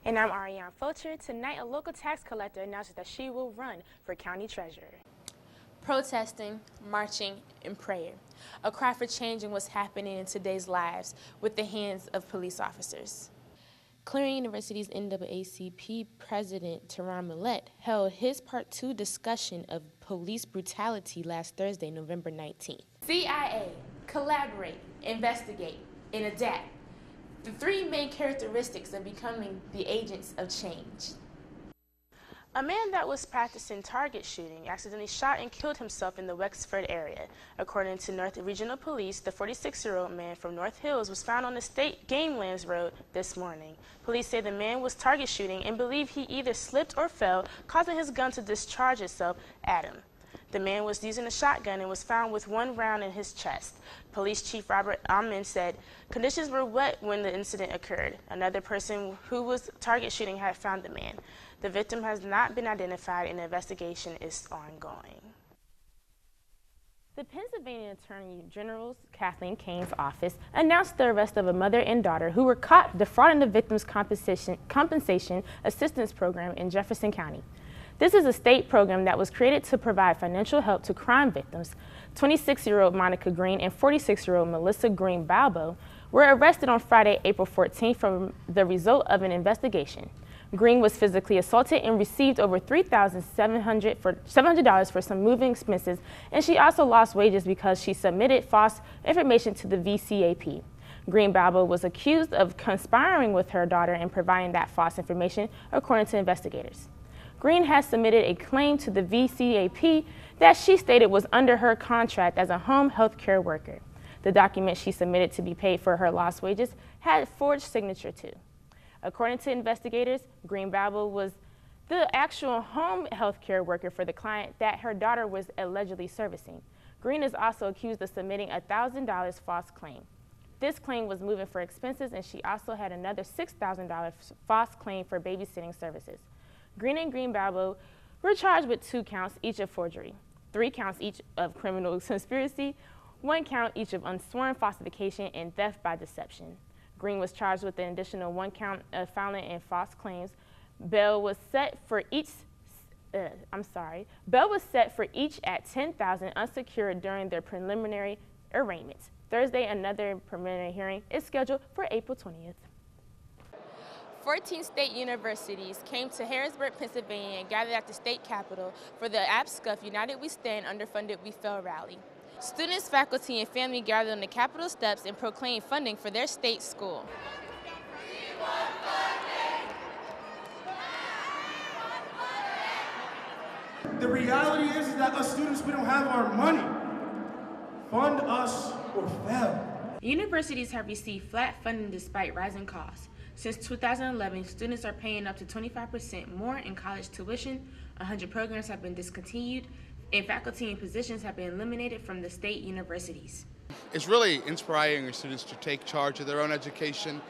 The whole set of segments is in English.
And I'm Arian Fulcher. Tonight, a local tax collector announces that she will run for county treasurer. Protesting, marching, and prayer. A cry for change in what's happening in today's lives with the hands of police officers. Clarion University's NAACP President Teron Millett held his Part 2 discussion of police brutality last Thursday, November 19th. CIA, collaborate, investigate, and adapt. The three main characteristics of becoming the agents of change. A man that was practicing target shooting accidentally shot and killed himself in the Wexford area. According to North Regional Police, the 46-year-old man from North Hills was found on the State Game Lands Road this morning. Police say the man was target shooting and believe he either slipped or fell, causing his gun to discharge itself at him. The man was using a shotgun and was found with one round in his chest. Police Chief Robert Amman said conditions were wet when the incident occurred. Another person who was target shooting had found the man. The victim has not been identified and the investigation is ongoing. The Pennsylvania Attorney General's Kathleen Kane's office announced the arrest of a mother and daughter who were caught defrauding the Victims' Compensation Assistance Program in Jefferson County. This is a state program that was created to provide financial help to crime victims. 26-year-old Monica Green and 46-year-old Melissa Green Balbo were arrested on Friday, April 14th from the result of an investigation. Green was physically assaulted and received over $3,700 for some moving expenses, and she also lost wages because she submitted false information to the VCAP. Green Balbo was accused of conspiring with her daughter in providing that false information, according to investigators. Green has submitted a claim to the VCAP that she stated was under her contract as a home health care worker. The document she submitted to be paid for her lost wages had a forged signature too. According to investigators, Green Balbo was the actual home health care worker for the client that her daughter was allegedly servicing. Green is also accused of submitting a $1,000 false claim. This claim was moving for expenses, and she also had another $6,000 false claim for babysitting services. Green and Green Balbo were charged with 2 counts each of forgery, 3 counts each of criminal conspiracy, 1 count each of unsworn falsification and theft by deception. Green was charged with an additional 1 count of filing and false claims. Bail was set for each at $10,000 unsecured during their preliminary arraignments. Thursday, another preliminary hearing is scheduled for April 20th. 14 state universities came to Harrisburg, Pennsylvania and gathered at the state capitol for the APSCUF United We Stand, Underfunded We Fell rally. Students, faculty, and family gathered on the Capitol steps and proclaimed funding for their state school. The reality is that us students, we don't have our money. Fund us or fail. Universities have received flat funding despite rising costs. Since 2011, students are paying up to 25% more in college tuition, 100 programs have been discontinued, and faculty and positions have been eliminated from the state universities. It's really inspiring our students to take charge of their own education.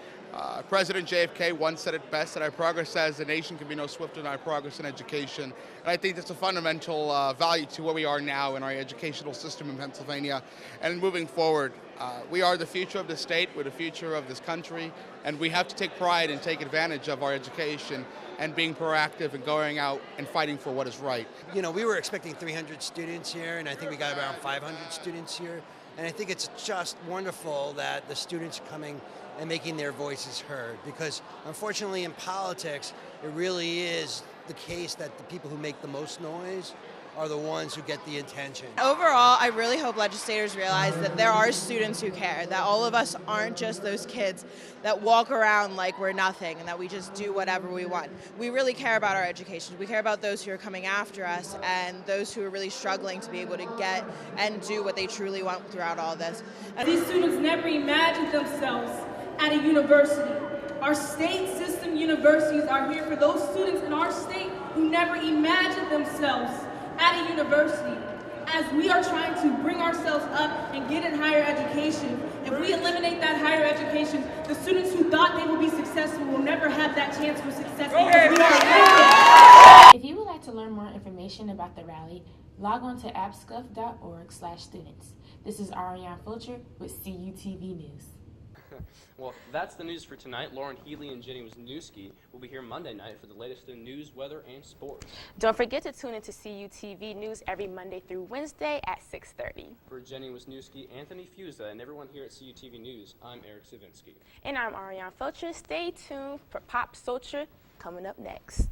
President JFK once said it best, that our progress as a nation can be no swifter than our progress in education. And I think that's a fundamental value to where we are now in our educational system in Pennsylvania. And moving forward, we are the future of the state, we're the future of this country, and we have to take pride and take advantage of our education and being proactive and going out and fighting for what is right. You know, we were expecting 300 students here, and I think we got around 500 students here. And I think it's just wonderful that the students are coming and making their voices heard, because unfortunately in politics, it really is the case that the people who make the most noise are the ones who get the attention. Overall, I really hope legislators realize that there are students who care, that all of us aren't just those kids that walk around like we're nothing and that we just do whatever we want. We really care about our education. We care about those who are coming after us and those who are really struggling to be able to get and do what they truly want throughout all this. And these students never imagined themselves at a university. Our state system universities are here for those students in our state who never imagined themselves at a university. As we are trying to bring ourselves up and get in higher education, if we eliminate that higher education, the students who thought they would be successful will never have that chance for success because we are. If you would like to learn more information about the rally, log on to apscuff.org/students. This is Arian Fulcher with CUTV News. Well, that's the news for tonight. Lauren Healy and Jenny Wisniewski will be here Monday night for the latest in news, weather, and sports. Don't forget to tune into CUTV News every Monday through Wednesday at 6:30. For Jenny Wisniewski, Anthony Fusa, and everyone here at CUTV News, I'm Eric Savinsky. And I'm Arian Fulcher. Stay tuned for Pop Culture coming up next.